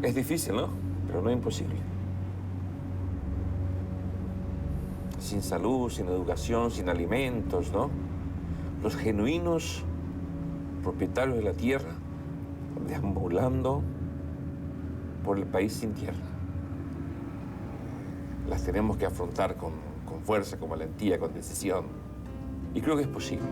Es difícil, ¿no? Pero no imposible. Sin salud, sin educación, sin alimentos, ¿no? Los genuinos propietarios de la tierra deambulando por el país sin tierra. Las tenemos que afrontar con fuerza, con valentía, con decisión. Y creo que es posible.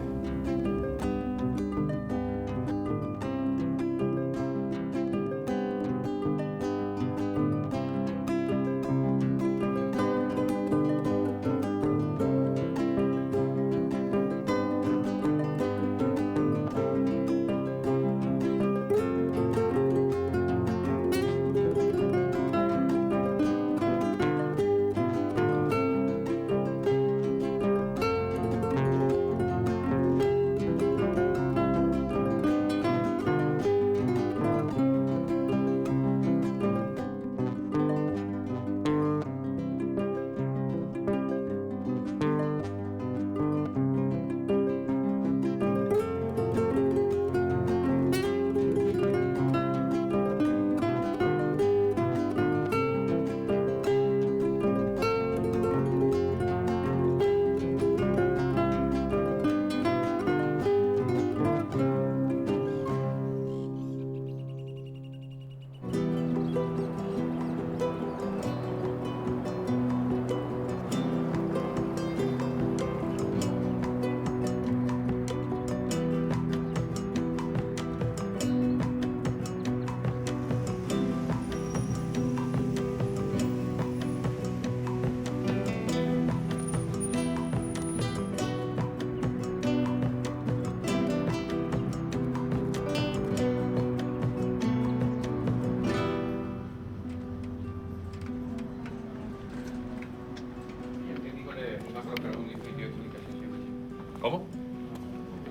¿Cómo?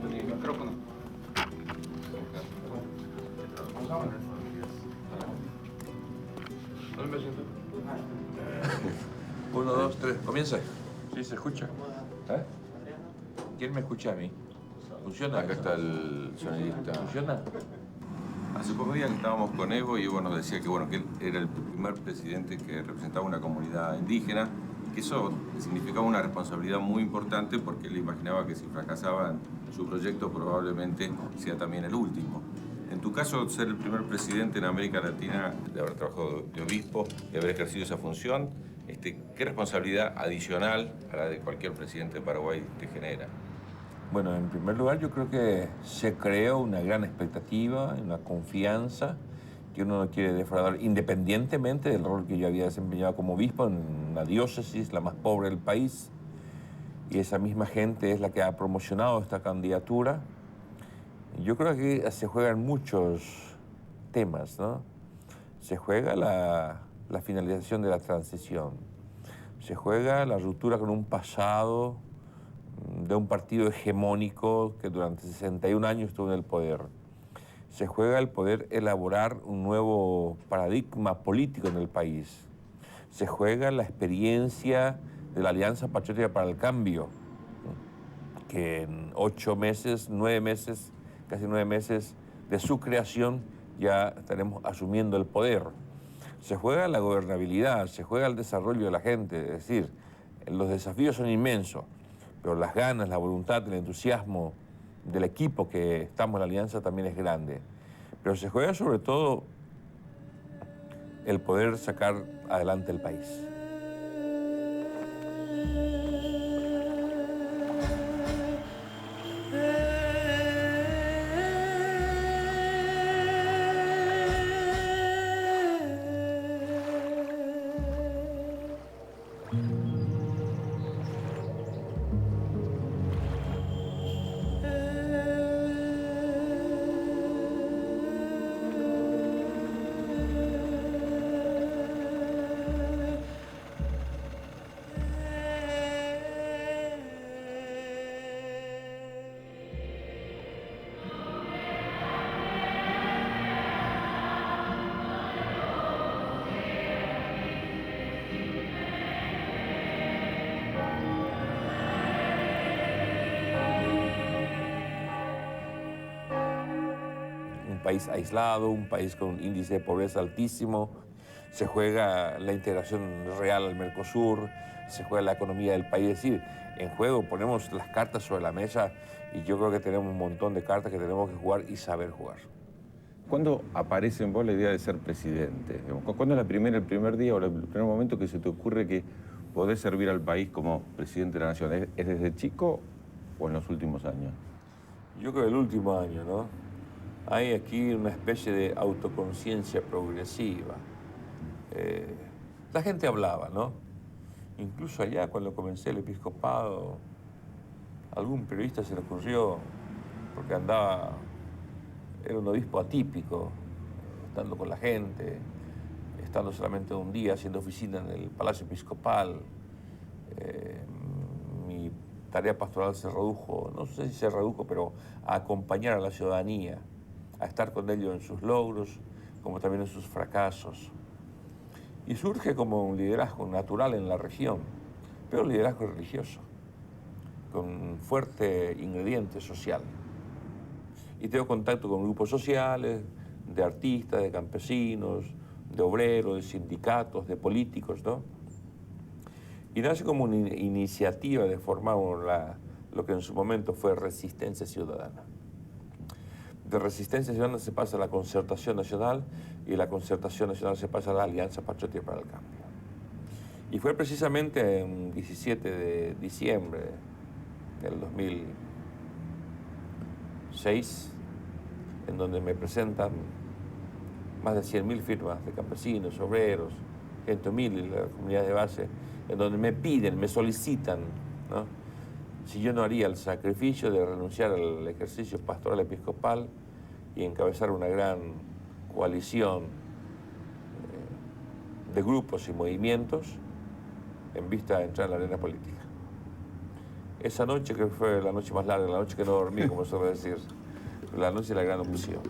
El micrófono. ¿Dónde me siento? 1, 2, 3, comienza. ¿Sí se escucha? ¿Eh? ¿Quién me escucha a mí? ¿Funciona? Acá está el sonidista. ¿Funciona? Hace pocos días estábamos con Evo y Evo nos decía que él era el primer presidente que representaba una comunidad indígena, que eso significaba una responsabilidad muy importante porque él imaginaba que si fracasaba en su proyecto probablemente sea también el último. En tu caso, ser el primer presidente en América Latina, de haber trabajado de obispo, de haber ejercido esa función, ¿qué responsabilidad adicional a la de cualquier presidente de Paraguay te genera? Bueno, en primer lugar, yo creo que se creó una gran expectativa, una confianza que uno no quiere defraudar, independientemente del rol que yo había desempeñado como obispo en una diócesis, la más pobre del país. Y esa misma gente es la que ha promocionado esta candidatura. Yo creo que se juegan muchos temas, ¿no? Se juega la finalización de la transición. Se juega la ruptura con un pasado de un partido hegemónico que durante 61 años estuvo en el poder. Se juega el poder elaborar un nuevo paradigma político en el país. Se juega la experiencia de la Alianza Patriótica para el Cambio, que en 8 meses, 9 meses, casi 9 meses de su creación ya estaremos asumiendo el poder. Se juega la gobernabilidad, se juega el desarrollo de la gente, es decir, los desafíos son inmensos, pero las ganas, la voluntad, el entusiasmo del equipo que estamos en la Alianza también es grande. Pero se juega sobre todo el poder sacar adelante el país. país aislado, un país con un índice de pobreza altísimo. Se juega la integración real al Mercosur, se juega la economía del país. Es decir, en juego ponemos las cartas sobre la mesa y yo creo que tenemos un montón de cartas que tenemos que jugar y saber jugar. ¿Cuándo aparece en vos la idea de ser presidente? ¿Cuándo es el primer día o el primer momento que se te ocurre que podés servir al país como presidente de la nación? ¿Es desde chico o en los últimos años? Yo creo que el último año, ¿no? Hay aquí una especie de autoconciencia progresiva. La gente hablaba, ¿no? Incluso allá, cuando comencé el episcopado, algún periodista se le ocurrió, porque era un obispo atípico, estando con la gente, estando solamente un día haciendo oficina en el Palacio Episcopal. Mi tarea pastoral se redujo, no sé si se redujo, pero a acompañar a la ciudadanía, a estar con ellos en sus logros, como también en sus fracasos. Y surge como un liderazgo natural en la región, pero un liderazgo religioso, con un fuerte ingrediente social. Y tengo contacto con grupos sociales, de artistas, de campesinos, de obreros, de sindicatos, de políticos, ¿no? Y nace como una iniciativa de formar lo que en su momento fue Resistencia Ciudadana. De Resistencia Ciudadana se pasa a la Concertación Nacional y de la Concertación Nacional se pasa a la Alianza Patriótica para el Cambio. Y fue precisamente el 17 de diciembre del 2006 en donde me presentan más de 100.000 firmas de campesinos, obreros, gente humilde de la comunidad de base, en donde me piden, me solicitan, ¿no?, si yo no haría el sacrificio de renunciar al ejercicio pastoral episcopal y encabezar una gran coalición de grupos y movimientos en vista de entrar en la arena política. Esa noche, que fue la noche más larga, la noche que no dormí, como suelo decir, la noche de la gran opción.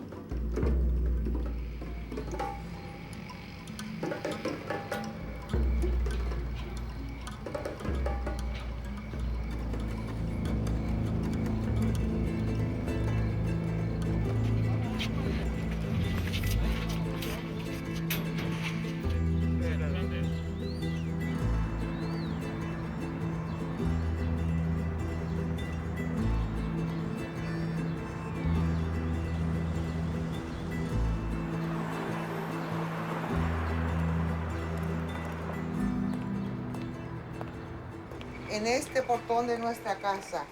En este portón de nuestra casa,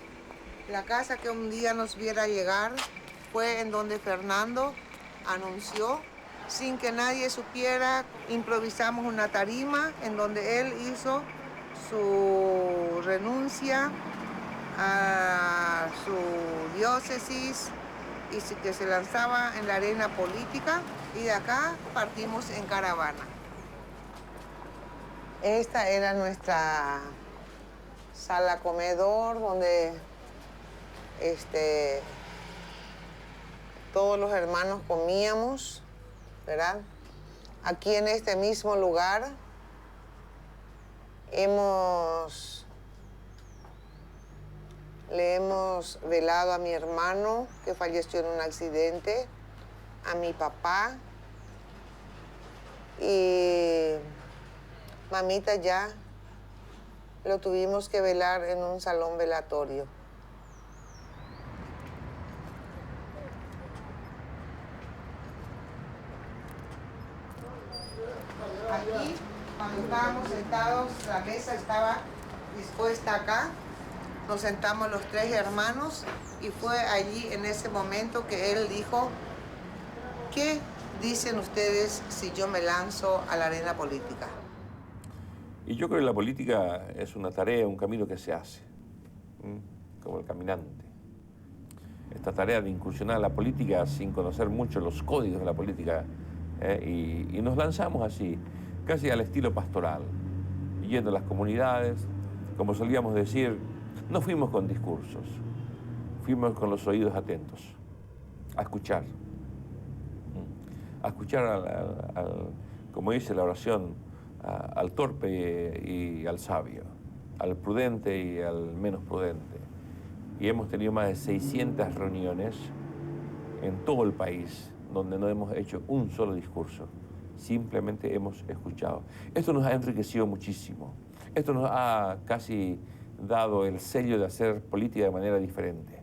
la casa que un día nos viera llegar, fue en donde Fernando anunció, sin que nadie supiera, improvisamos una tarima en donde él hizo su renuncia a su diócesis y que se lanzaba en la arena política, y de acá partimos en caravana. Esta era nuestra sala comedor, donde todos los hermanos comíamos, ¿verdad? Aquí en este mismo lugar le hemos velado a mi hermano que falleció en un accidente, a mi papá, y mamita ya lo tuvimos que velar en un salón velatorio. Aquí, cuando estábamos sentados, la mesa estaba dispuesta acá. Nos sentamos los tres hermanos y fue allí en ese momento que él dijo: ¿qué dicen ustedes si yo me lanzo a la arena política? Y yo creo que la política es una tarea, un camino que se hace, como el caminante. Esta tarea de incursionar a la política sin conocer mucho los códigos de la política, y nos lanzamos así, casi al estilo pastoral, yendo a las comunidades, como solíamos decir, no fuimos con discursos, fuimos con los oídos atentos, a escuchar, como dice la oración, al torpe y al sabio, al prudente y al menos prudente. Y hemos tenido más de 600 reuniones en todo el país, donde no hemos hecho un solo discurso, simplemente hemos escuchado. Esto nos ha enriquecido muchísimo, esto nos ha casi dado el sello de hacer política de manera diferente,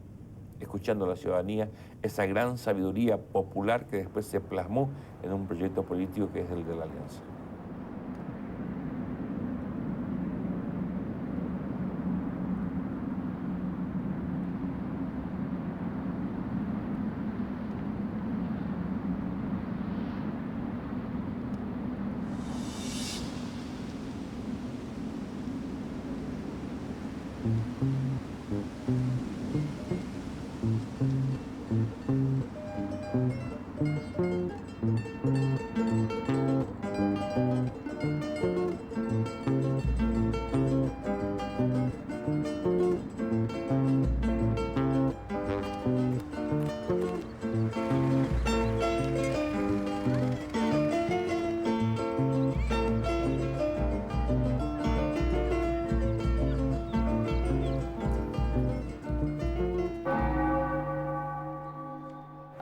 escuchando a la ciudadanía, esa gran sabiduría popular que después se plasmó en un proyecto político que es el de la Alianza.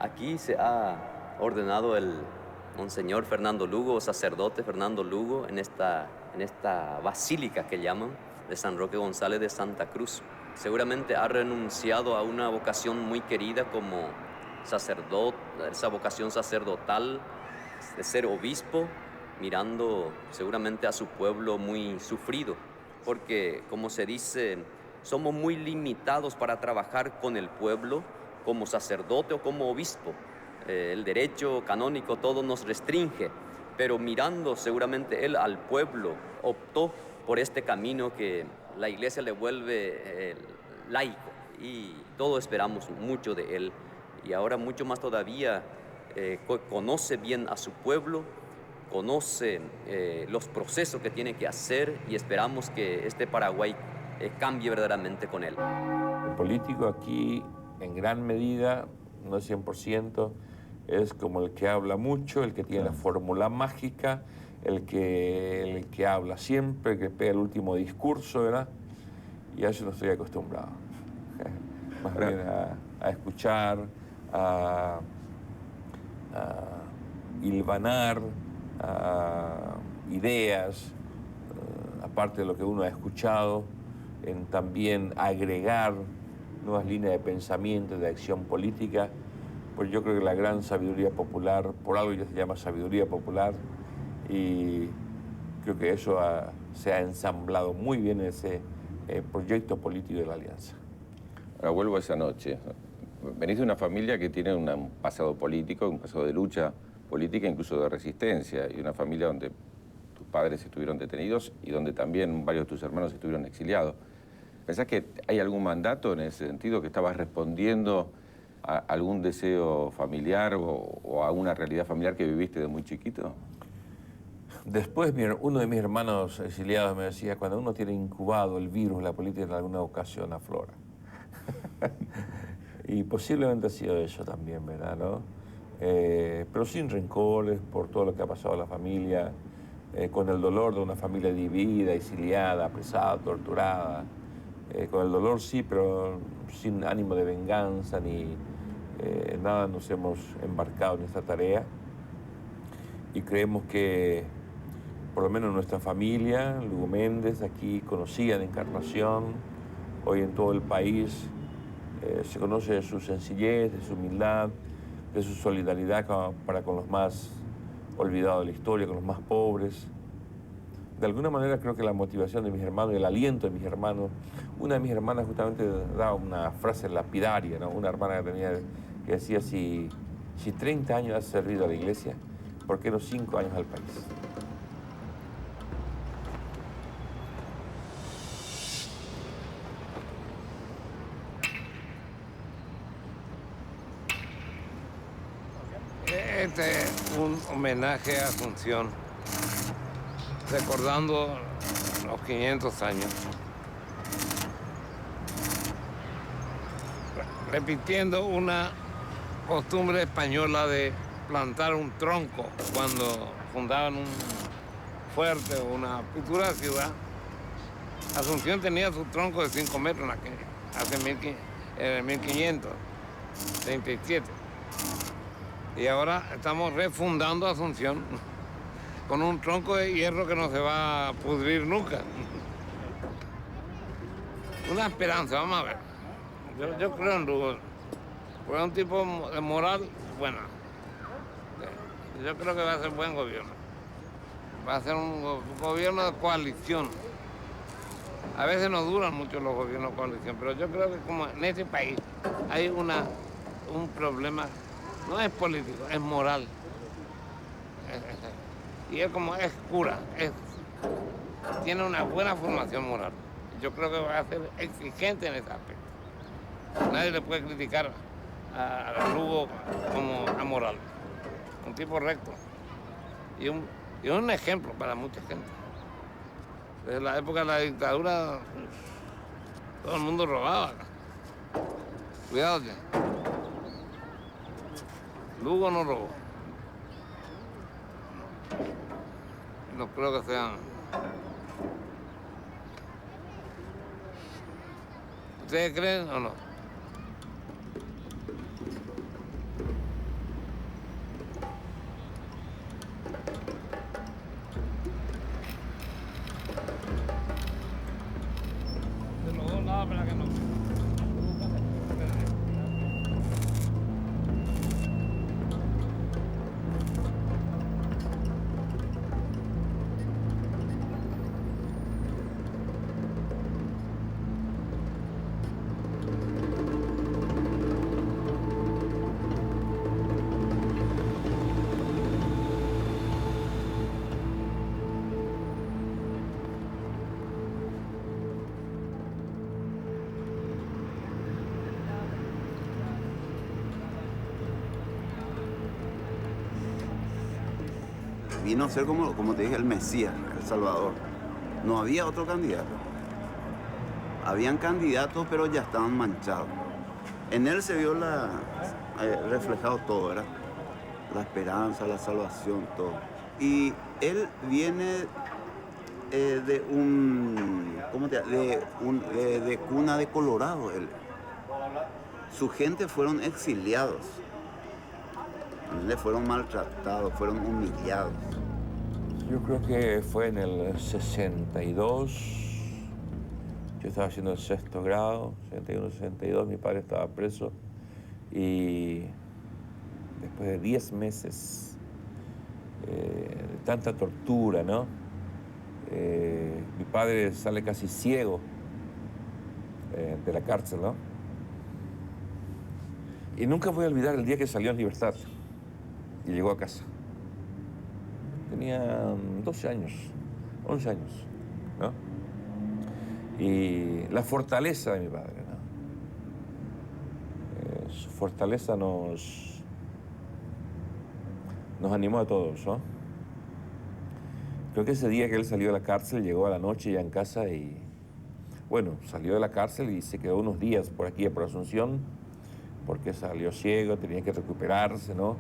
Aquí se ha ordenado el Monseñor Fernando Lugo, sacerdote Fernando Lugo, en esta basílica que llaman de San Roque González de Santa Cruz. Seguramente ha renunciado a una vocación muy querida como sacerdote, esa vocación sacerdotal de ser obispo, mirando seguramente a su pueblo muy sufrido, porque como se dice, somos muy limitados para trabajar con el pueblo como sacerdote o como obispo. El derecho canónico todo nos restringe, pero mirando seguramente él al pueblo, optó por este camino que la Iglesia le vuelve laico, y todos esperamos mucho de él, y ahora mucho más todavía conoce bien a su pueblo, conoce los procesos que tiene que hacer, y esperamos que este Paraguay cambie verdaderamente con él. El político aquí, en gran medida, no 100%, es como el que habla mucho, el que tiene la fórmula mágica, el que habla siempre, el que pega el último discurso, ¿verdad? Y a eso no estoy acostumbrado. Más bien a escuchar, a hilvanar ideas, aparte de lo que uno ha escuchado, en también agregar nuevas líneas de pensamiento, de acción política. Pues yo creo que la gran sabiduría popular, por algo ya se llama sabiduría popular, y creo que eso se ha ensamblado muy bien en ese proyecto político de la Alianza. Ahora vuelvo a esa noche. Venís de una familia que tiene un pasado político, un pasado de lucha política, incluso de resistencia, y una familia donde tus padres estuvieron detenidos y donde también varios de tus hermanos estuvieron exiliados. ¿Pensás que hay algún mandato en ese sentido, que estabas respondiendo a algún deseo familiar o a una realidad familiar que viviste de muy chiquito? Después uno de mis hermanos exiliados me decía, cuando uno tiene incubado el virus, la política en alguna ocasión aflora. Y posiblemente ha sido eso también, ¿verdad? ¿No? Pero sin rencores por todo lo que ha pasado a la familia, con el dolor de una familia dividida, exiliada, apresada, torturada. Con el dolor sí, pero sin ánimo de venganza ni nada, nos hemos embarcado en esta tarea, y creemos que por lo menos nuestra familia, Lugo Méndez, aquí conocida de Encarnación, hoy en todo el país se conoce de su sencillez, de su humildad, de su solidaridad para con los más olvidados de la historia, con los más pobres. De alguna manera creo que la motivación de mis hermanos, el aliento de mis hermanos, una de mis hermanas justamente daba una frase lapidaria, ¿no? Una hermana que decía, si 30 años has servido a la Iglesia, ¿por qué no 5 años al país? Este es un homenaje a Asunción, recordando los 500 años. Repitiendo una costumbre española de plantar un tronco cuando fundaban un fuerte o una futura ciudad. Asunción tenía su tronco de 5 metros en 1537. Y ahora estamos refundando Asunción con un tronco de hierro que no se va a pudrir nunca. Una esperanza, vamos a ver. Yo creo en Lugo. Fue un tipo de moral buena. Yo creo que va a ser buen gobierno. Va a ser un gobierno de coalición. A veces no duran mucho los gobiernos de coalición, pero yo creo que como en este país hay un problema, no es político, es moral. Y él como es cura, tiene una buena formación moral. Yo creo que va a ser exigente en ese aspecto. Nadie le puede criticar a Lugo como amoral. Un tipo recto. Y un ejemplo para mucha gente. Desde la época de la dictadura, todo el mundo robaba. Cuidado ya. Lugo no robó. No creo que sean. ¿Ustedes creen o no? De los dos lados, para que no. Vino a ser como te dije, el Mesías, el Salvador. No había otro candidato. Habían candidatos, pero ya estaban manchados. En él se vio reflejado todo, ¿verdad? La esperanza, la salvación, todo. Y él viene de cuna de Colorado. Él. Su gente fueron exiliados. Fueron maltratados, fueron humillados. Yo creo que fue en el 62. Yo estaba haciendo el 6º grado, 61, 62. Mi padre estaba preso. Y después de 10 meses de tanta tortura, ¿no? Mi padre sale casi ciego de la cárcel, ¿no? Y nunca voy a olvidar el día que salió en libertad y llegó a casa. Tenía 12 años, 11 años, ¿no? Y la fortaleza de mi padre, ¿no? Su fortaleza nos animó a todos, ¿no? Creo que ese día que él salió de la cárcel, llegó a la noche ya en casa y, bueno, salió de la cárcel y se quedó unos días por aquí, por Asunción, porque salió ciego, tenía que recuperarse, ¿no?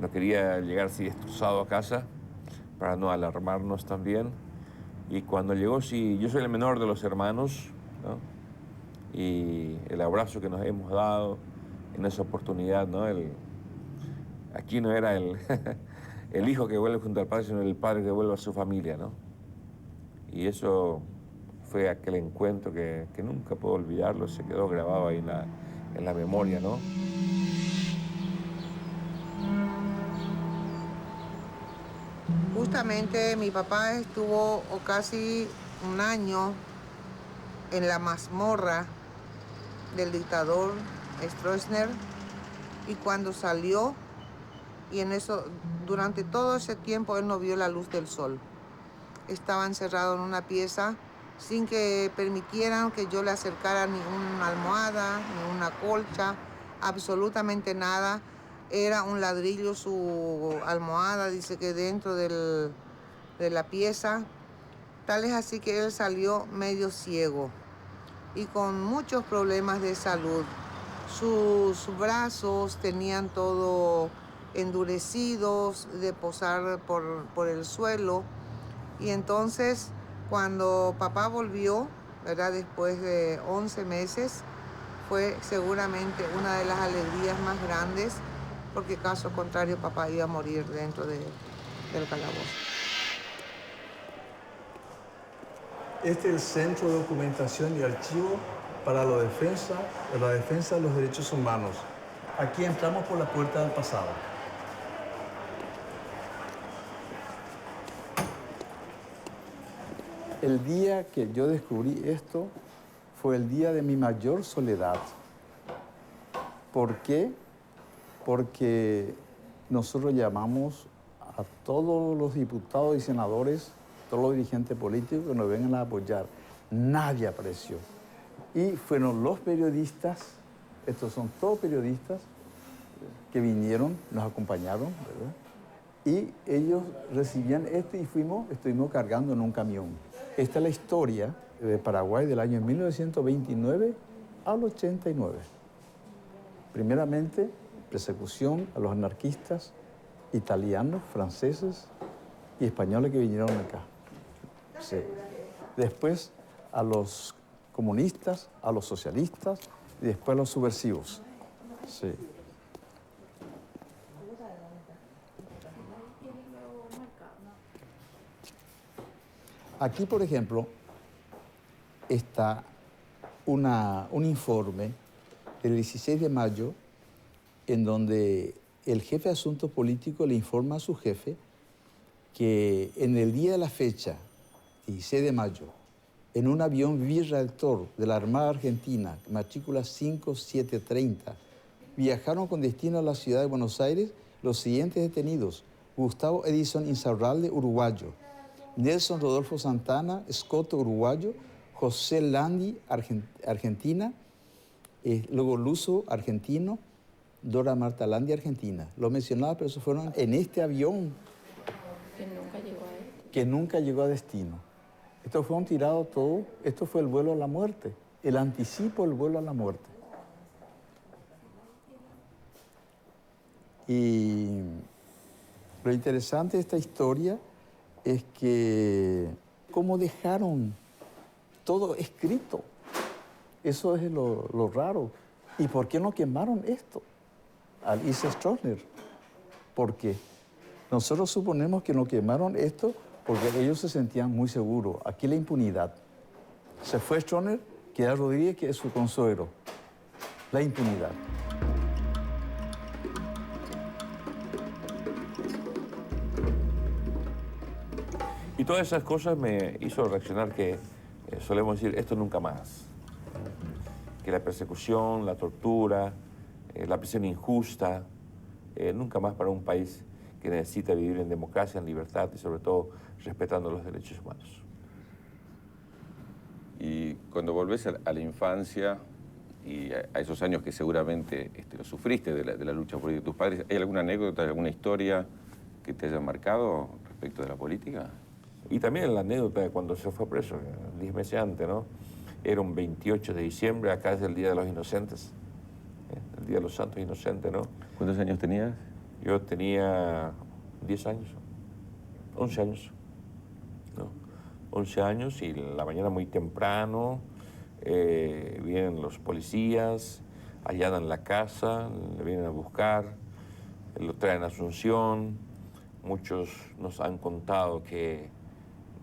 No quería llegar así destrozado a casa para no alarmarnos también. Y cuando llegó, sí, yo soy el menor de los hermanos, ¿no? Y el abrazo que nos hemos dado en esa oportunidad, ¿no? Aquí no era el hijo que vuelve junto al padre, sino el padre que vuelve a su familia, ¿no? Y eso fue aquel encuentro que nunca puedo olvidarlo, se quedó grabado ahí en la memoria, ¿no? Justamente mi papá estuvo casi un año en la mazmorra del dictador Stroessner y cuando salió, y en eso, durante todo ese tiempo él no vio la luz del sol. Estaba encerrado en una pieza sin que permitieran que yo le acercara ni una almohada, ni una colcha, absolutamente nada. Era un ladrillo su almohada, dice que dentro de la pieza. Tal es así que él salió medio ciego y con muchos problemas de salud. Sus brazos tenían todo endurecidos de posar por el suelo. Y entonces, cuando papá volvió, ¿verdad? Después de 11 meses, fue seguramente una de las alegrías más grandes, porque caso contrario papá iba a morir dentro del calabozo. Este es el Centro de Documentación y Archivo para la defensa de los derechos humanos. Aquí entramos por la puerta del pasado. El día que yo descubrí esto fue el día de mi mayor soledad. ¿Por qué? Porque nosotros llamamos a todos los diputados y senadores, todos los dirigentes políticos que nos vengan a apoyar. Nadie apareció. Y fueron los periodistas, estos son todos periodistas, que vinieron, nos acompañaron, ¿verdad? Y ellos recibían esto y estuvimos cargando en un camión. Esta es la historia de Paraguay del año 1929 al 89. Primeramente, persecución a los anarquistas italianos, franceses y españoles que vinieron acá. Sí. Después a los comunistas, a los socialistas y después a los subversivos. Sí. Aquí, por ejemplo, está un informe del 16 de mayo en donde el jefe de asuntos políticos le informa a su jefe que en el día de la fecha, 16 de mayo, en un avión birreactor de la Armada Argentina, matrícula 5730, viajaron con destino a la ciudad de Buenos Aires los siguientes detenidos: Gustavo Edison Insaurralde, uruguayo; Nelson Rodolfo Santana, escoto, uruguayo; José Landi, Argentina; luego Luso, argentino; Dora Marta Landi, argentina. Lo mencionaba, pero eso fueron en este avión. Que nunca llegó a destino. Que nunca llegó a destino. Esto fue un tirado todo, esto fue el vuelo a la muerte, el anticipo del vuelo a la muerte. Y lo interesante de esta historia es que cómo dejaron todo escrito. Eso es lo raro. ¿Y por qué no quemaron esto al Isa Stroessner? Porque nosotros suponemos que no quemaron esto porque ellos se sentían muy seguros. Aquí la impunidad. Se fue Stroessner, queda Rodríguez, que es su consuegro. La impunidad. Y todas esas cosas me hizo reaccionar que solemos decir, esto nunca más. Que la persecución, la tortura, la prisión injusta, nunca más para un país que necesita vivir en democracia, en libertad y sobre todo respetando los derechos humanos. Y cuando volvés a la infancia y a esos años que seguramente lo sufriste de la lucha política de tus padres, ¿hay alguna anécdota, alguna historia que te haya marcado respecto de la política? Y también la anécdota de cuando se fue preso, 10 meses antes, ¿no? Era un 28 de diciembre, acá es el Día de los Inocentes, el Día de los Santos Inocentes, ¿no? ¿Cuántos años tenías? Yo tenía 10 años, 11 años, ¿no? 11 años y la mañana muy temprano vienen los policías, allanan la casa, le vienen a buscar, lo traen a Asunción. Muchos nos han contado que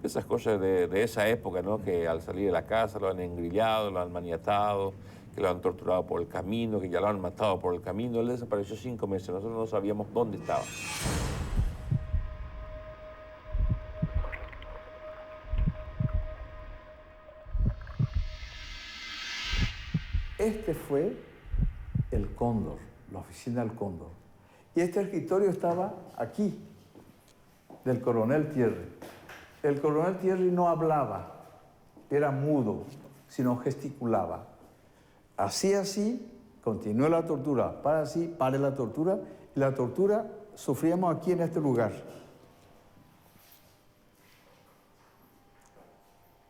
esas cosas de esa época, ¿no? Que al salir de la casa lo han engrillado, lo han maniatado, que lo han torturado por el camino, que ya lo han matado por el camino. Él desapareció 5 meses, nosotros no sabíamos dónde estaba. Este fue el Cóndor, la oficina del Cóndor. Y este escritorio estaba aquí, del coronel Thierry. El coronel Thierry no hablaba, era mudo, sino gesticulaba. Así, continuó la tortura, pare la tortura, y la tortura sufríamos aquí en este lugar.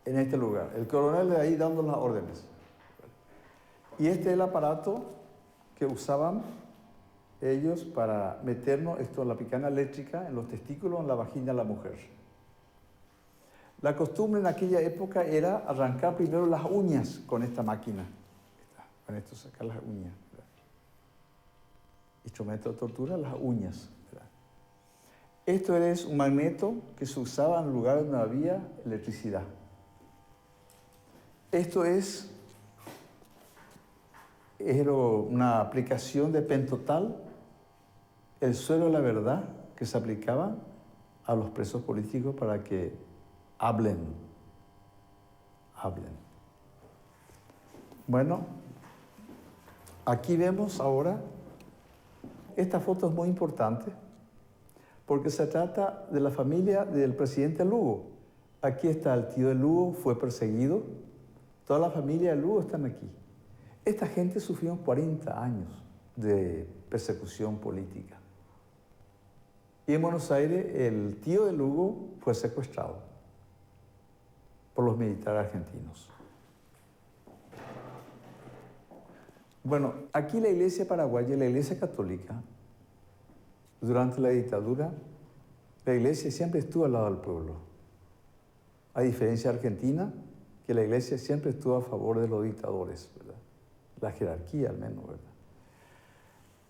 En este lugar. El coronel de ahí dando las órdenes. Y este es el aparato que usaban ellos para meternos la picana eléctrica en los testículos, en la vagina de la mujer. La costumbre en aquella época era arrancar primero las uñas con esta máquina. Con esto sacar las uñas. instrumento de tortura, las uñas. ¿Verdad? Esto es un magneto que se usaba en lugares donde había electricidad. Esto era una aplicación de pentotal, el suelo de la verdad que se aplicaba a los presos políticos para que hablen. Bueno, aquí vemos ahora, esta foto es muy importante porque se trata de la familia del presidente Lugo. Aquí está el tío de Lugo, fue perseguido. Toda la familia de Lugo están aquí. Esta gente sufrió 40 años de persecución política. Y en Buenos Aires el tío de Lugo fue secuestrado por los militares argentinos. Bueno, aquí la iglesia paraguaya, la iglesia católica, durante la dictadura, la iglesia siempre estuvo al lado del pueblo. A diferencia de Argentina, que la iglesia siempre estuvo a favor de los dictadores, ¿verdad? La jerarquía al menos, ¿verdad?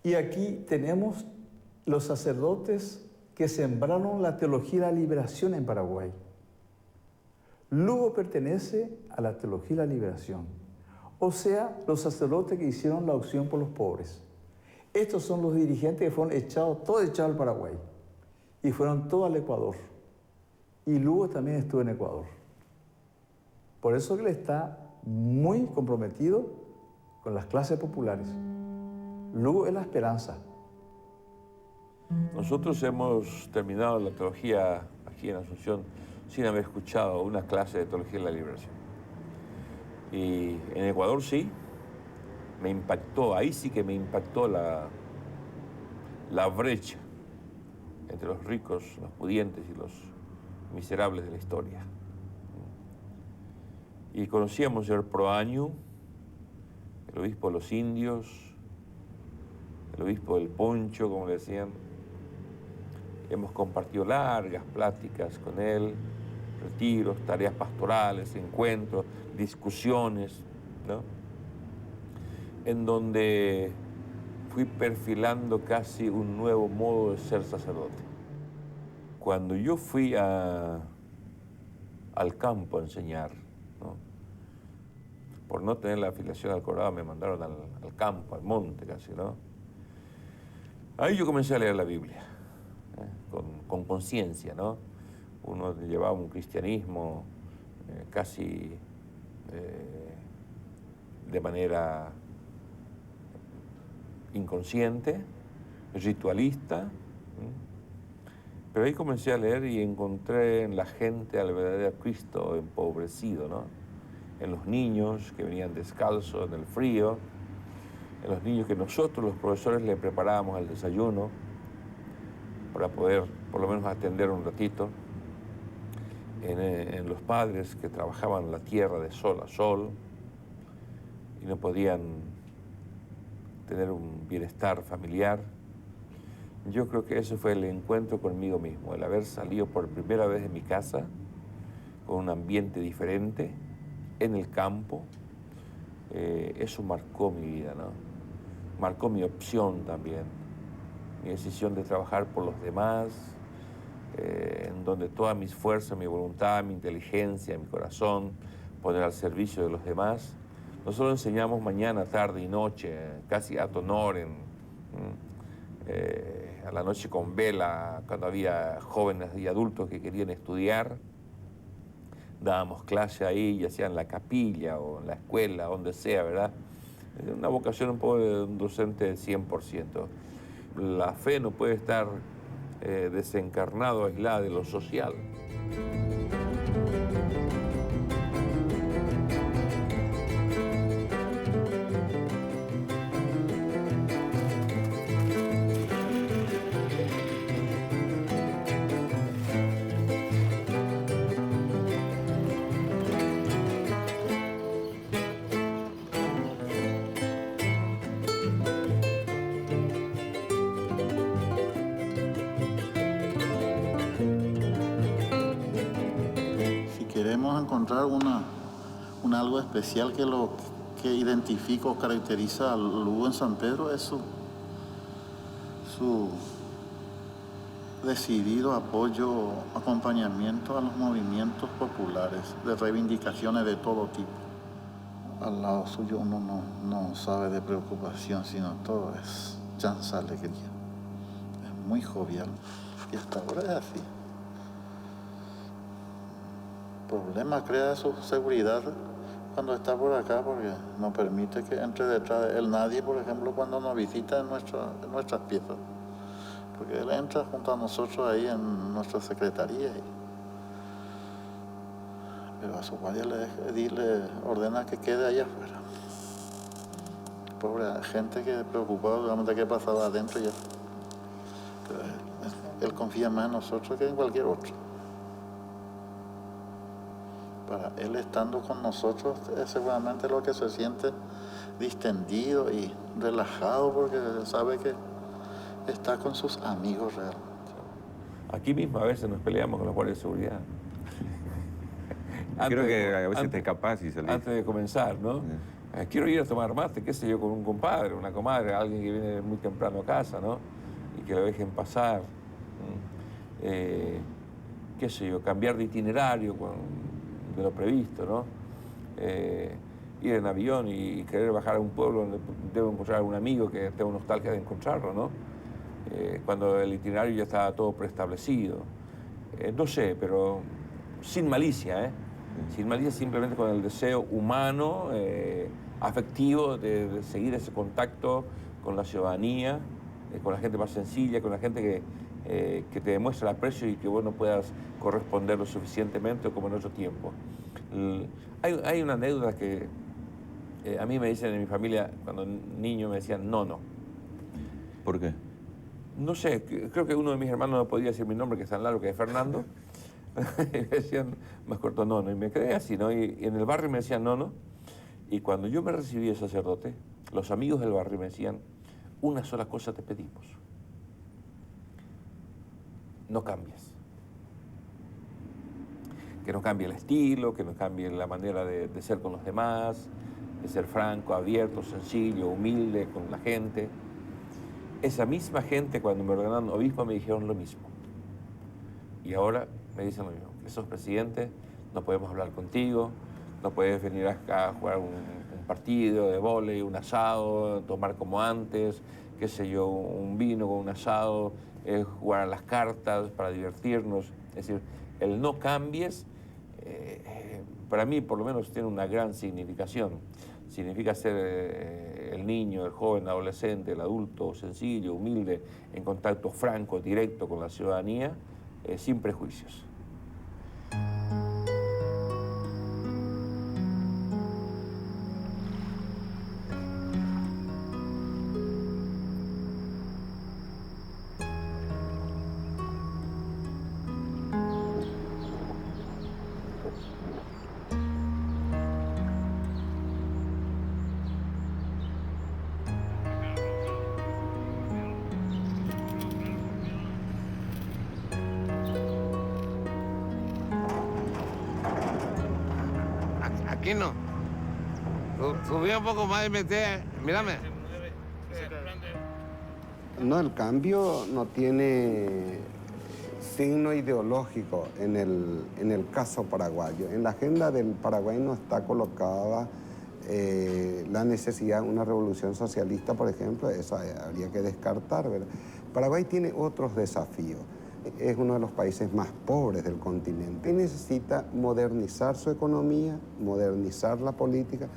Y aquí tenemos los sacerdotes que sembraron la teología de la liberación en Paraguay. Lugo pertenece a la teología de la liberación, o sea, los sacerdotes que hicieron la opción por los pobres. Estos son los dirigentes que fueron todos echados al Paraguay, y fueron todos al Ecuador. Y Lugo también estuvo en Ecuador. Por eso que él está muy comprometido con las clases populares. Lugo es la esperanza. Nosotros hemos terminado la teología aquí en Asunción sin haber escuchado una clase de teología de la liberación. Y en Ecuador sí, me impactó, ahí sí que me impactó la brecha entre los ricos, los pudientes y los miserables de la historia. Y conocíamos al señor Proaño, el obispo de los indios, el obispo del Poncho, como le decían. Hemos compartido largas pláticas con él, retiros, tareas pastorales, encuentros, discusiones, ¿no? En donde fui perfilando casi un nuevo modo de ser sacerdote. Cuando yo fui al campo a enseñar, ¿no? Por no tener la afiliación al Colorado me mandaron al campo, al monte casi, ¿no? Ahí yo comencé a leer la Biblia, con conciencia, ¿no? Uno llevaba un cristianismo casi de manera inconsciente, ritualista, pero ahí comencé a leer y encontré en la gente al verdadero Cristo empobrecido, ¿no? En los niños que venían descalzos en el frío, en los niños que nosotros los profesores le preparábamos el desayuno para poder por lo menos atender un ratito, en los padres que trabajaban la tierra de sol a sol y no podían tener un bienestar familiar. Yo creo que eso fue el encuentro conmigo mismo, el haber salido por primera vez de mi casa con un ambiente diferente, en el campo. Eso marcó mi vida, ¿no? Marcó mi opción también, mi decisión de trabajar por los demás, en donde todas mis fuerzas, mi voluntad, mi inteligencia, mi corazón, poner al servicio de los demás. Nosotros enseñamos mañana, tarde y noche, casi ad honorem, a la noche con vela, cuando había jóvenes y adultos que querían estudiar. Dábamos clase ahí, ya sea en la capilla o en la escuela, donde sea, ¿verdad? Una vocación un poco de un docente 100%. La fe no puede estar desencarnado, aislada de lo social. Encontrar un algo especial que identifica o caracteriza al Lugo en San Pedro es su decidido apoyo, acompañamiento a los movimientos populares de reivindicaciones de todo tipo. Al lado suyo uno no sabe de preocupación, sino todo es chanza, alegría. Es muy jovial y hasta ahora es así. Problema crea su seguridad cuando está por acá porque no permite que entre detrás de él nadie, por ejemplo, cuando nos visita en nuestras piezas. Porque él entra junto a nosotros ahí en nuestra secretaría. Pero a su guardia le ordena que quede allá afuera. Pobre gente que preocupada realmente qué pasaba adentro ya. Pero él confía más en nosotros que en cualquier otro. Para él estando con nosotros es seguramente lo que se siente distendido y relajado porque sabe que está con sus amigos realmente. Aquí mismo a veces nos peleamos con los guardias de seguridad. Creo que a veces te escapás y salís. Antes de comenzar, ¿no? Quiero ir a tomar mate, qué sé yo, con un compadre, una comadre, alguien que viene muy temprano a casa, ¿no? Y que lo dejen pasar. Qué sé yo, cambiar de itinerario de lo previsto, ¿no? Ir en avión y querer bajar a un pueblo donde debo encontrar a un amigo que tengo nostalgia de encontrarlo, ¿no? Cuando el itinerario ya estaba todo preestablecido. No sé, pero sin malicia, sin malicia, simplemente con el deseo humano, afectivo de seguir ese contacto con la ciudadanía, con la gente más sencilla, con la gente que te demuestra el aprecio y que vos no puedas corresponder lo suficientemente como en otro tiempo. Hay una anécdota que a mí me dicen en mi familia, cuando niño me decían no. ¿Por qué? No sé, creo que uno de mis hermanos no podía decir mi nombre, que es tan largo, que es Fernando. Y me decían más corto no, y me quedé así, ¿no? Y en el barrio me decían no. Y cuando yo me recibí de sacerdote, los amigos del barrio me decían, una sola cosa te pedimos. No cambies. Que no cambie el estilo, que no cambie la manera de ser con los demás, de ser franco, abierto, sencillo, humilde con la gente. Esa misma gente, cuando me ordenaron obispo, me dijeron lo mismo. Y ahora me dicen lo mismo, que sos presidente, no podemos hablar contigo, no puedes venir acá a jugar un partido de vóley, un asado, tomar como antes, qué sé yo, un vino con un asado, jugar a las cartas para divertirnos. Es decir, el no cambies, para mí por lo menos tiene una gran significación. Significa ser el niño, el joven, el adolescente, el adulto, sencillo, humilde, en contacto franco, directo con la ciudadanía, sin prejuicios. Aquí no. Subí un poco más y metí, mírame. No, el cambio no tiene signo ideológico en el caso paraguayo. En la agenda del Paraguay no está colocada la necesidad de una revolución socialista, por ejemplo, eso habría que descartar, ¿verdad? Paraguay tiene otros desafíos. Es uno de los países más pobres del continente y necesita modernizar su economía, modernizar la política,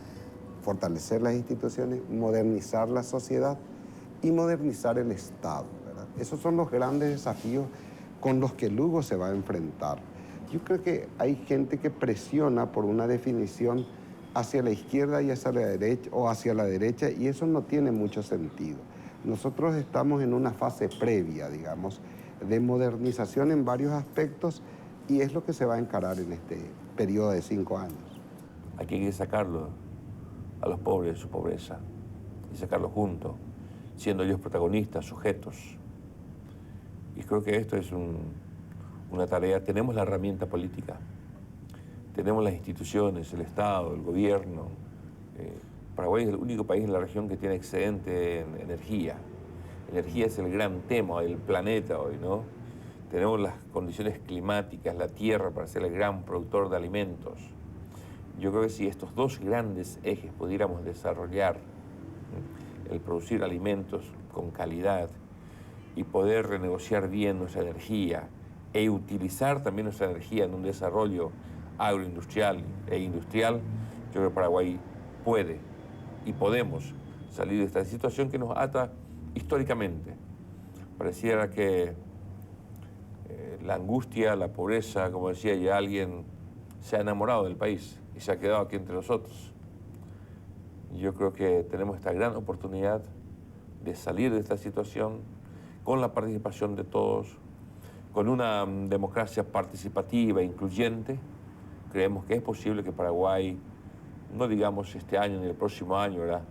fortalecer las instituciones, modernizar la sociedad y modernizar el Estado, ¿verdad? Esos son los grandes desafíos con los que Lugo se va a enfrentar. Yo creo que hay gente que presiona por una definición hacia la izquierda y hacia la derecha, o hacia la derecha, y eso no tiene mucho sentido. Nosotros estamos en una fase previa, digamos, de modernización en varios aspectos, y es lo que se va a encarar en este periodo de 5 años. Aquí hay que sacarlo a los pobres de su pobreza y sacarlos juntos, siendo ellos protagonistas, sujetos. Y creo que esto es una tarea. Tenemos la herramienta política, tenemos las instituciones, el Estado, el gobierno. Paraguay es el único país en la región que tiene excedente en energía. Energía es el gran tema del planeta hoy, ¿no? Tenemos las condiciones climáticas, la tierra para ser el gran productor de alimentos. Yo creo que si estos dos grandes ejes pudiéramos desarrollar, el producir alimentos con calidad y poder renegociar bien nuestra energía e utilizar también nuestra energía en un desarrollo agroindustrial e industrial, yo creo que Paraguay puede y podemos salir de esta situación que nos ata históricamente. Pareciera que la angustia, la pobreza, como decía ya alguien, se ha enamorado del país y se ha quedado aquí entre nosotros. Yo creo que tenemos esta gran oportunidad de salir de esta situación con la participación de todos, con una democracia participativa e incluyente. Creemos que es posible que Paraguay, no digamos este año ni el próximo año, ¿verdad?,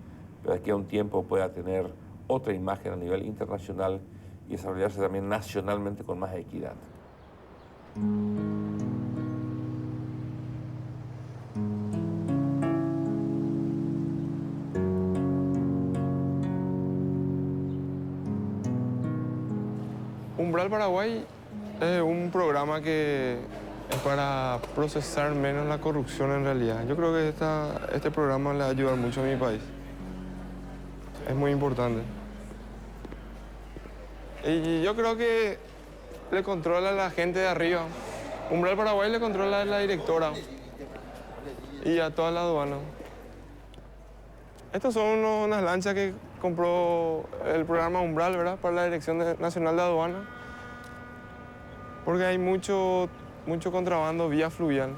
pero de aquí a un tiempo pueda tener otra imagen a nivel internacional y desarrollarse también nacionalmente con más equidad. Umbral Paraguay es un programa que es para procesar menos la corrupción en realidad. Yo creo que este programa le va a ayudar mucho a mi país. Es muy importante. Y yo creo que le controla a la gente de arriba. Umbral Paraguay le controla a la directora y a toda la aduana. Estas son unas lanchas que compró el programa Umbral, ¿verdad?, para la Dirección Nacional de Aduana. Porque hay mucho contrabando vía fluvial.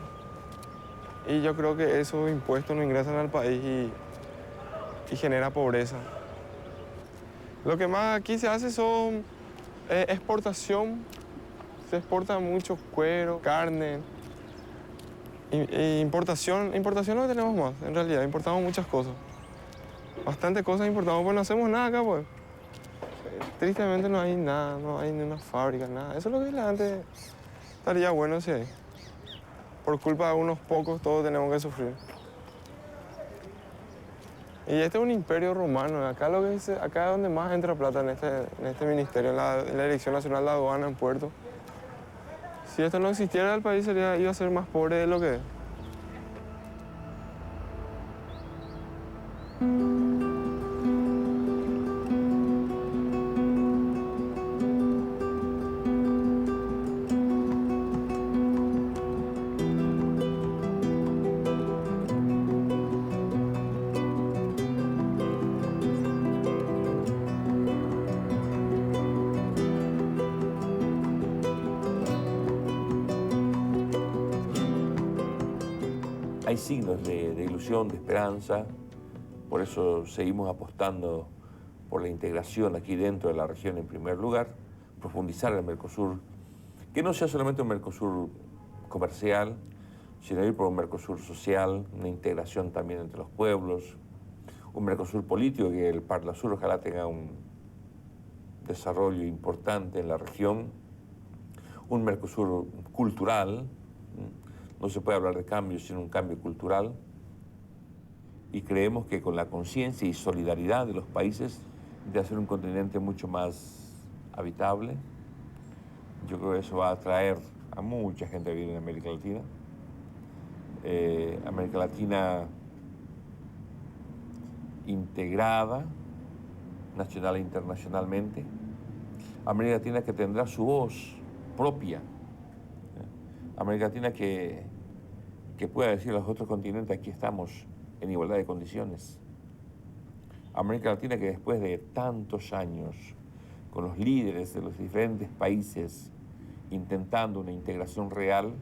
Y yo creo que esos impuestos no ingresan al país y genera pobreza. Lo que más aquí se hace son exportación. Se exporta mucho cuero, carne. Importación no tenemos más, en realidad. Importamos muchas cosas. Bastantes cosas importamos, pues no hacemos nada acá, pues. Tristemente no hay nada, no hay ni una fábrica, nada. Eso es lo que antes estaría bueno si hay. Por culpa de unos pocos todos tenemos que sufrir. Y este es un imperio romano. Acá es donde más entra plata en este ministerio, en la Dirección Nacional de Aduana en Puerto. Si esto no existiera, el país iba a ser más pobre de lo que es. Hay signos de ilusión, de esperanza, por eso seguimos apostando por la integración aquí dentro de la región en primer lugar, profundizar el Mercosur, que no sea solamente un Mercosur comercial, sino ir por un Mercosur social, una integración también entre los pueblos, un Mercosur político, que el Parlasur ojalá tenga un desarrollo importante en la región, un Mercosur cultural. No se puede hablar de cambio sin un cambio cultural, y creemos que con la conciencia y solidaridad de los países de hacer un continente mucho más habitable, yo creo que eso va a atraer a mucha gente a vivir en América Latina. América Latina integrada, nacional e internacionalmente. América Latina que tendrá su voz propia. América Latina que pueda decir a los otros continentes, aquí estamos en igualdad de condiciones. América Latina que después de tantos años, con los líderes de los diferentes países intentando una integración real,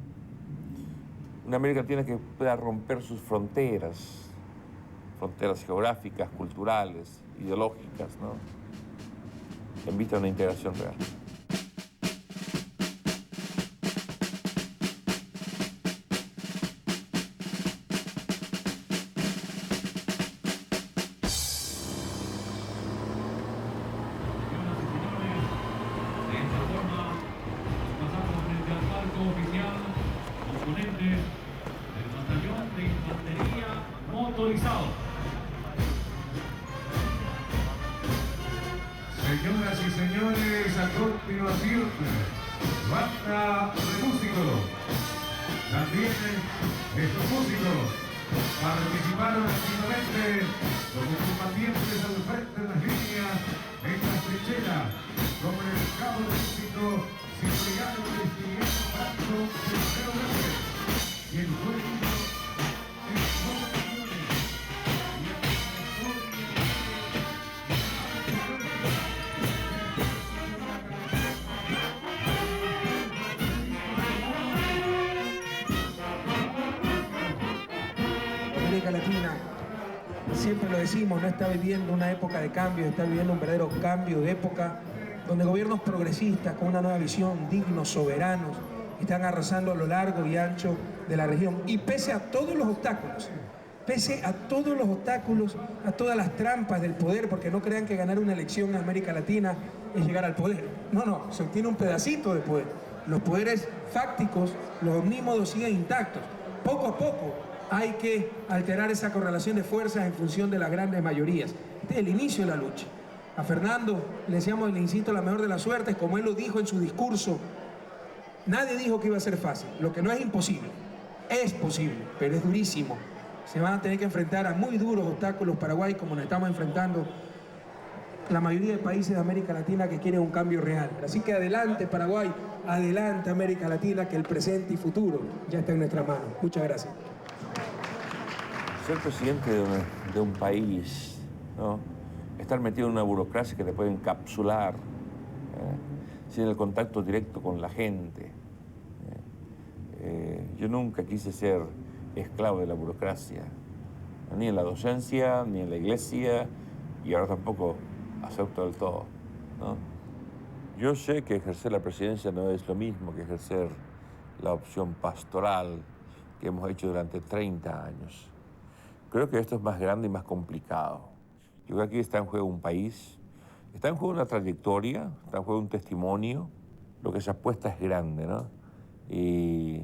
una América Latina que pueda romper sus fronteras geográficas, culturales, ideológicas, ¿no?, en vista de una integración real. Señoras señores, a continuación, banda de músicos. También estos músicos participaron activamente como combatientes al frente de las líneas en las trincheras, como en el cabo de músico Cipriano Cristiniano Franco Tercero Verde, quien fue herido en condiciones. América Latina, siempre lo decimos, no está viviendo una época de cambio, está viviendo un verdadero cambio de época, donde gobiernos progresistas con una nueva visión, dignos, soberanos, están arrasando a lo largo y ancho de la región. Y pese a todos los obstáculos, a todas las trampas del poder, porque no crean que ganar una elección en América Latina es llegar al poder. No, se obtiene un pedacito de poder. Los poderes fácticos, los omnímodos siguen intactos. Poco a poco hay que alterar esa correlación de fuerzas en función de las grandes mayorías. Este es el inicio de la lucha. A Fernando le deseamos, le insisto, la mejor de las suertes, como él lo dijo en su discurso. Nadie dijo que iba a ser fácil. Lo que no es imposible, es posible, pero es durísimo. Se van a tener que enfrentar a muy duros obstáculos Paraguay, como nos estamos enfrentando la mayoría de países de América Latina que quieren un cambio real. Así que adelante Paraguay, adelante América Latina, que el presente y futuro ya está en nuestras manos. Muchas gracias. Ser presidente de un país, ¿no? Estar metido en una burocracia que te puede encapsular, sin el contacto directo con la gente. Yo nunca quise ser esclavo de la burocracia, ni en la docencia, ni en la iglesia, y ahora tampoco acepto del todo, ¿no? Yo sé que ejercer la presidencia no es lo mismo que ejercer la opción pastoral que hemos hecho durante 30 años. Creo que esto es más grande y más complicado. Yo creo que aquí está en juego un país, está en juego una trayectoria, está en juego un testimonio. Lo que se apuesta es grande, ¿no? Y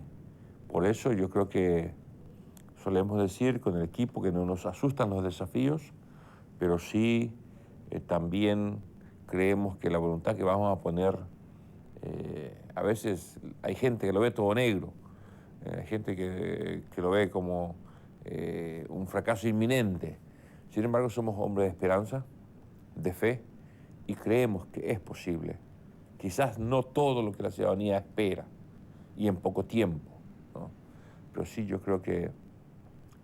por eso yo creo que solemos decir con el equipo que no nos asustan los desafíos, pero sí también creemos que la voluntad que vamos a poner, a veces hay gente que lo ve todo negro, hay gente que lo ve como un fracaso inminente. Sin embargo, somos hombres de esperanza, de fe, y creemos que es posible. Quizás no todo lo que la ciudadanía espera y en poco tiempo, ¿no? Pero sí, yo creo que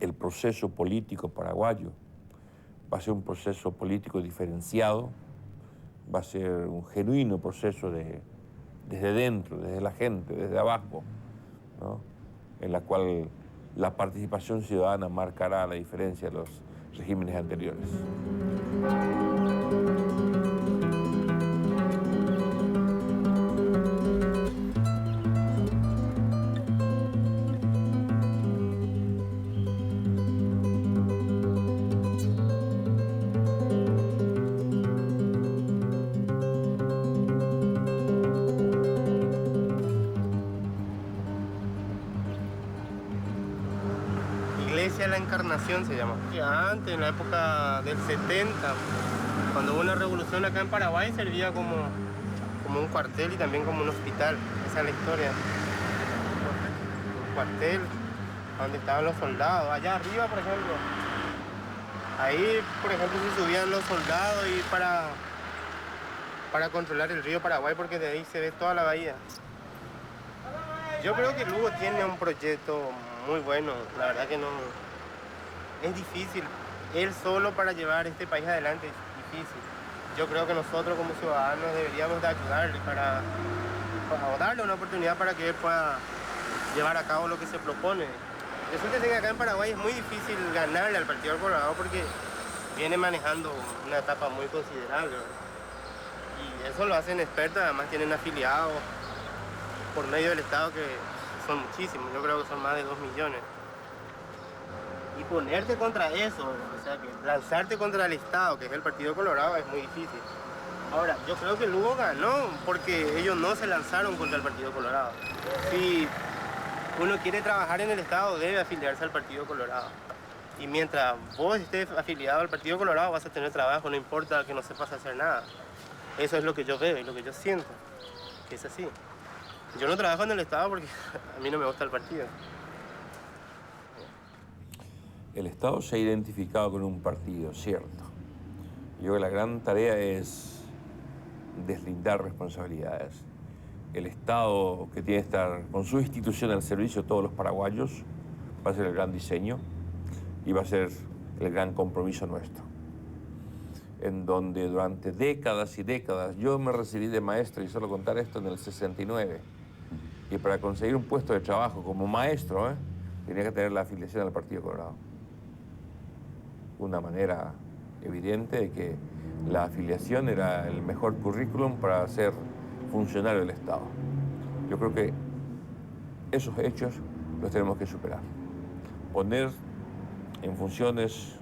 el proceso político paraguayo va a ser un proceso político diferenciado, va a ser un genuino proceso desde dentro, desde la gente, desde abajo, ¿no? En la cual la participación ciudadana marcará la diferencia de los regímenes anteriores. Iglesia La Encarnación se llama. Antes, en la época del 70, cuando hubo una revolución acá en Paraguay, servía como un cuartel y también como un hospital. Esa es la historia. Un cuartel donde estaban los soldados. Allá arriba, por ejemplo. Ahí, por ejemplo, se subían los soldados y para controlar el río Paraguay, porque de ahí se ve toda la bahía. Yo creo que Lugo tiene un proyecto muy bueno, la verdad que no... Es difícil, él solo para llevar este país adelante es difícil. Yo creo que nosotros como ciudadanos deberíamos de ayudarle o darle una oportunidad para que él pueda llevar a cabo lo que se propone. Resulta que acá en Paraguay es muy difícil ganarle al Partido Colorado porque viene manejando una etapa muy considerable, ¿verdad? Y eso lo hacen expertos, además tienen afiliados por medio del Estado que son muchísimos, yo creo que son más de 2 millones. Y ponerte contra eso, o sea, que lanzarte contra el Estado, que es el Partido Colorado, es muy difícil. Ahora, yo creo que Lugo ganó porque ellos no se lanzaron contra el Partido Colorado. Si uno quiere trabajar en el Estado, debe afiliarse al Partido Colorado. Y mientras vos estés afiliado al Partido Colorado, vas a tener trabajo, no importa que no sepas hacer nada. Eso es lo que yo veo y lo que yo siento, que es así. Yo no trabajo en el Estado porque a mí no me gusta el partido. El Estado se ha identificado con un partido, cierto. Yo creo que la gran tarea es deslindar responsabilidades. El Estado, que tiene que estar con su institución al servicio de todos los paraguayos, va a ser el gran diseño y va a ser el gran compromiso nuestro. En donde durante décadas y décadas, yo me recibí de maestro, y solo contar esto, en el 69, y para conseguir un puesto de trabajo como maestro, tenía que tener la afiliación al Partido Colorado. Una manera evidente de que la afiliación era el mejor currículum para ser funcionario del Estado. Yo creo que esos hechos los tenemos que superar. Poner en funciones,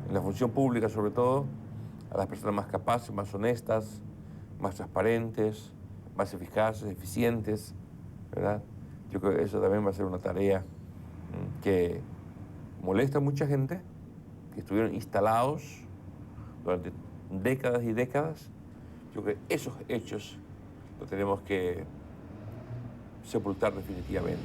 en la función pública sobre todo, a las personas más capaces, más honestas, más transparentes, más eficaces, eficientes, ¿verdad? Yo creo que eso también va a ser una tarea que molesta a mucha gente, que estuvieron instalados durante décadas y décadas. Yo creo que esos hechos los tenemos que sepultar definitivamente.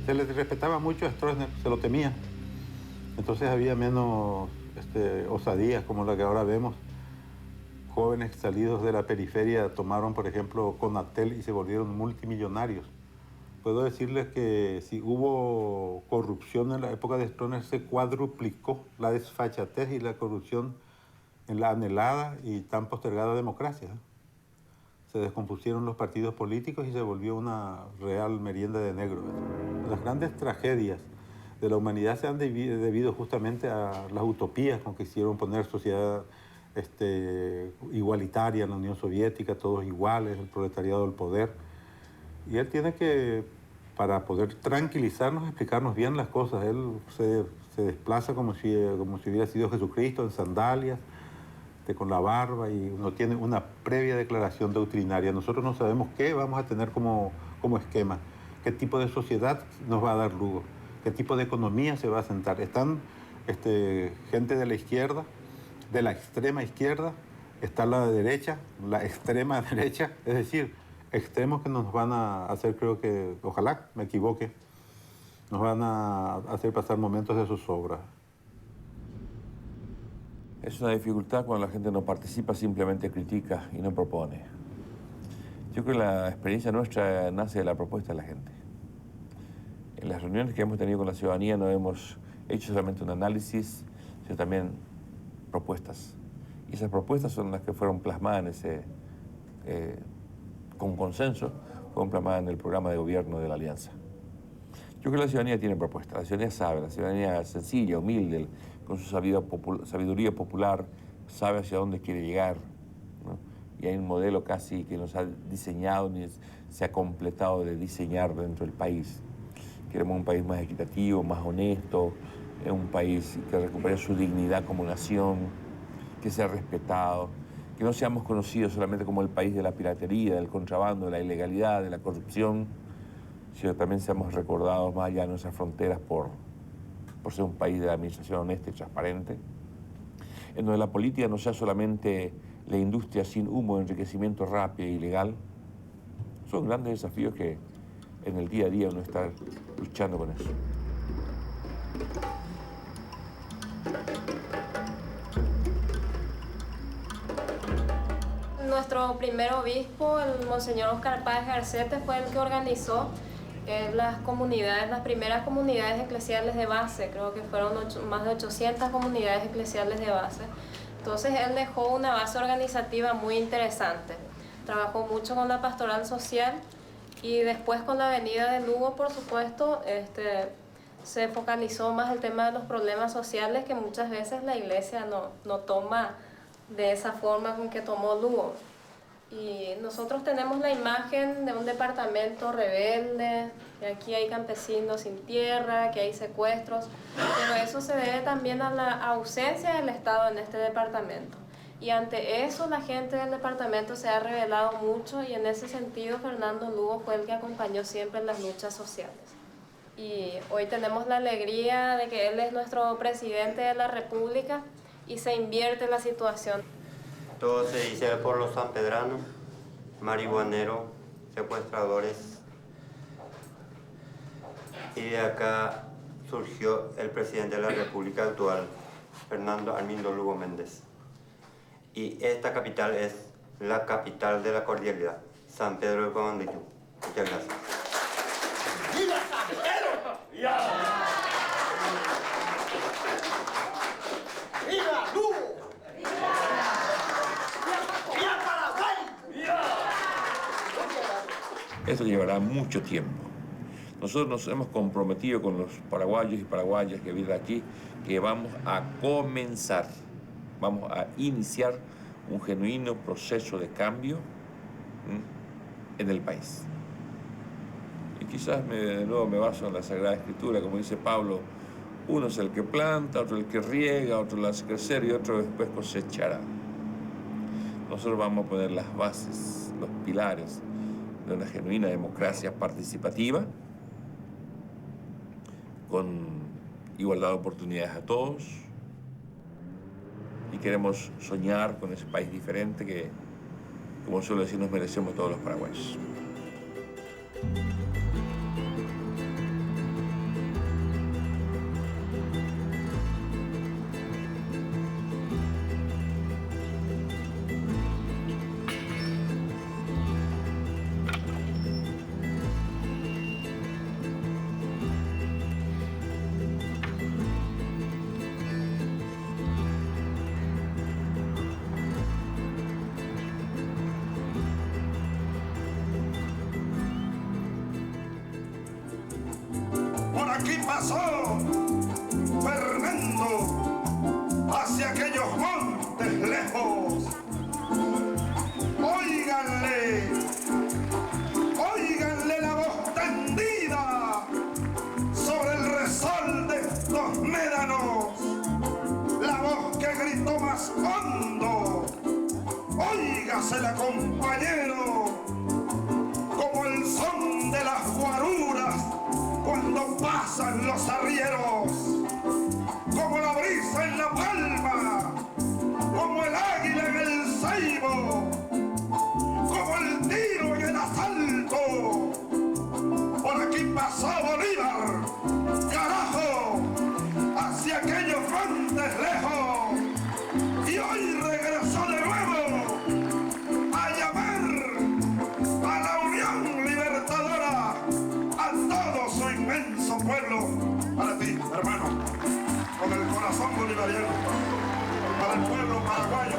Se les respetaba mucho a Stroessner, se lo temía. Entonces había menos osadías como la que ahora vemos. Jóvenes salidos de la periferia tomaron, por ejemplo, Conatel y se volvieron multimillonarios. Puedo decirles que si hubo corrupción en la época de Stroessner, se cuadruplicó la desfachatez y la corrupción en la anhelada y tan postergada democracia. Se descompusieron los partidos políticos y se volvió una real merienda de negros. Las grandes tragedias de la humanidad se han debido justamente a las utopías con que hicieron poner sociedad igualitaria en la Unión Soviética, todos iguales, el proletariado del poder. Y él tiene que, para poder tranquilizarnos, explicarnos bien las cosas. Él se desplaza como si hubiera sido Jesucristo en sandalias, con la barba, y uno tiene una previa declaración doctrinaria. Nosotros no sabemos qué vamos a tener como esquema, qué tipo de sociedad nos va a dar Lugo, qué tipo de economía se va a sentar. Están gente de la izquierda, de la extrema izquierda, está la derecha, la extrema derecha, es decir, extremos que nos van a hacer, creo que, ojalá me equivoque, nos van a hacer pasar momentos de zozobra. Es una dificultad cuando la gente no participa, simplemente critica y no propone. Yo creo que la experiencia nuestra nace de la propuesta de la gente. En las reuniones que hemos tenido con la ciudadanía no hemos hecho solamente un análisis, sino también propuestas. Y esas propuestas son las que fueron plasmadas con consenso, fueron plasmadas en el programa de gobierno de la Alianza. Yo creo que la ciudadanía tiene propuestas, la ciudadanía sabe, la ciudadanía sencilla, humilde, con su sabiduría popular, sabe hacia dónde quiere llegar, ¿no? Y hay un modelo casi que nos ha diseñado, ni se ha completado de diseñar dentro del país. Queremos un país más equitativo, más honesto, un país que recupere su dignidad como nación, que sea respetado, que no seamos conocidos solamente como el país de la piratería, del contrabando, de la ilegalidad, de la corrupción, sino que también seamos recordados más allá de nuestras fronteras por ser un país de la administración honesta y transparente, en donde la política no sea solamente la industria sin humo de enriquecimiento rápido e ilegal. Son grandes desafíos que en el día a día uno está luchando con eso. Nuestro primer obispo, el Monseñor Oscar Páez Garcete, fue el que organizó las comunidades, las primeras comunidades eclesiales de base. Creo que fueron más de 800 comunidades eclesiales de base. Entonces él dejó una base organizativa muy interesante. Trabajó mucho con la pastoral social y después con la venida de Lugo, por supuesto, se focalizó más el tema de los problemas sociales que muchas veces la iglesia no toma de esa forma con que tomó Lugo. Y nosotros tenemos la imagen de un departamento rebelde, que aquí hay campesinos sin tierra, que hay secuestros, pero eso se debe también a la ausencia del Estado en este departamento. Y ante eso la gente del departamento se ha rebelado mucho y en ese sentido Fernando Lugo fue el que acompañó siempre en las luchas sociales. y hoy tenemos la alegría de que él es nuestro presidente de la República y se invierte la situación. Todo se dice por los sanpedranos, marihuaneros, secuestradores. Y de acá surgió el presidente de la República actual, Fernando Armindo Lugo Méndez. Y esta capital es la capital de la cordialidad, San Pedro de Cogondillú. Muchas gracias. ¡Viva San Pedro! ¡Viva! ¡Viva Lugo! ¡Viva! ¡Viva Paraguay! ¡Viva! Esto llevará mucho tiempo. Nosotros nos hemos comprometido con los paraguayos y paraguayas que viven aquí que vamos a comenzar, vamos a iniciar un genuino proceso de cambio en el país. Y quizás de nuevo me baso en la Sagrada Escritura, como dice Pablo, uno es el que planta, otro el que riega, otro lo hace crecer y otro después cosechará. Nosotros vamos a poner las bases, los pilares de una genuina democracia participativa, con igualdad de oportunidades a todos, y queremos soñar con ese país diferente que, como suelo decir, nos merecemos todos los paraguayos. Por aquí pasó Fernando hacia aquellos montes lejos. Óiganle, óiganle la voz tendida sobre el resol de estos médanos, la voz que gritó más hondo. Óigasela, compañero, como el son de las guaruras cuando pasan los arrieros, como la brisa en la palma, como el águila en el ceibo, como el tiro en el asalto. Por aquí pasó Bolívar, carajo, hacia aquellos montes lejos, y hoy regresó de nuevo a llamar a la Unión Libertadora, a todo su inmenso pueblo. Para ti, hermano, con el corazón bolivariano, para el pueblo paraguayo.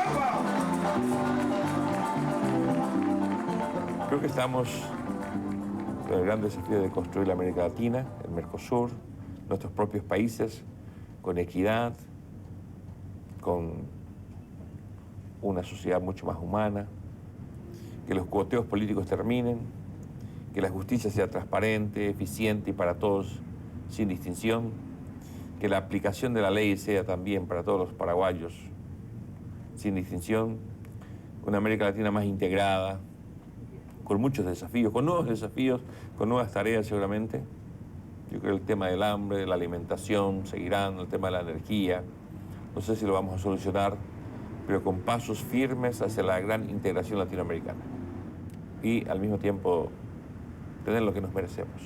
¡Alba! Creo que estamos con el gran desafío de construir la América Latina, el Mercosur, nuestros propios países, con equidad, con una sociedad mucho más humana, que los cuoteos políticos terminen, que la justicia sea transparente, eficiente y para todos sin distinción, que la aplicación de la ley sea también para todos los paraguayos sin distinción, una América Latina más integrada, con muchos desafíos, con nuevos desafíos, con nuevas tareas seguramente. Yo creo que el tema del hambre, de la alimentación seguirán, el tema de la energía, no sé si lo vamos a solucionar, pero con pasos firmes hacia la gran integración latinoamericana. Y al mismo tiempo tener lo que nos merecemos.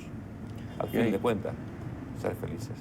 Al fin de cuentas, ser felices.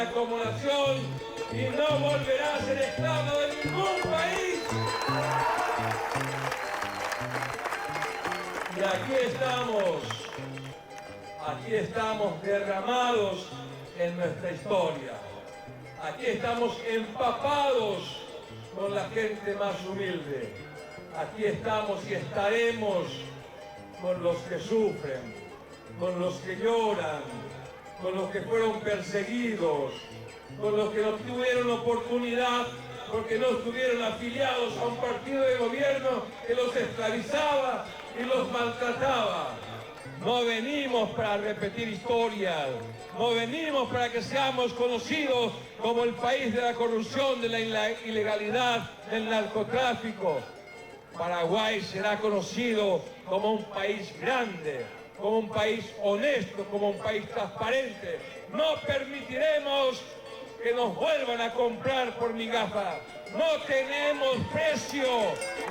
vida como nación y no volverá a ser esclavo de ningún país. Y aquí estamos derramados en nuestra historia. Aquí estamos empapados con la gente más humilde. Aquí estamos y estaremos con los que sufren, con los que lloran, con los que fueron perseguidos, con los que no tuvieron oportunidad porque no estuvieron afiliados a un partido de gobierno que los esclavizaba y los maltrataba. No venimos para repetir historias, no venimos para que seamos conocidos como el país de la corrupción, de la ilegalidad, del narcotráfico. Paraguay será conocido como un país grande, como un país honesto, como un país transparente. No permitiremos que nos vuelvan a comprar por migajas. No tenemos precio,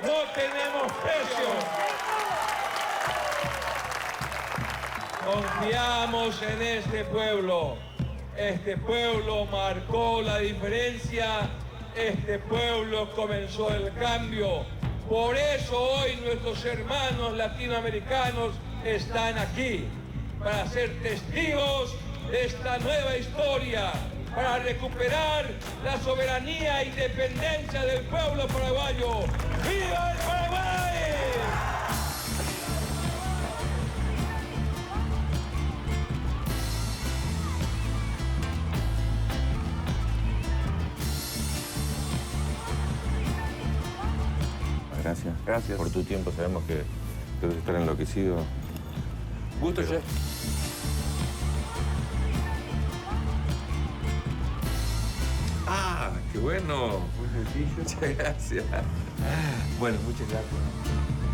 no tenemos precio. Confiamos en este pueblo. Este pueblo marcó la diferencia. Este pueblo comenzó el cambio. Por eso hoy nuestros hermanos latinoamericanos están aquí, para ser testigos de esta nueva historia, para recuperar la soberanía e independencia del pueblo paraguayo. ¡Viva el Paraguay! Gracias por tu tiempo. Sabemos que debes estar enloquecido. Gusto, chef. Ah, qué bueno. Muy sencillo. Muchas gracias. Bueno, muchas gracias.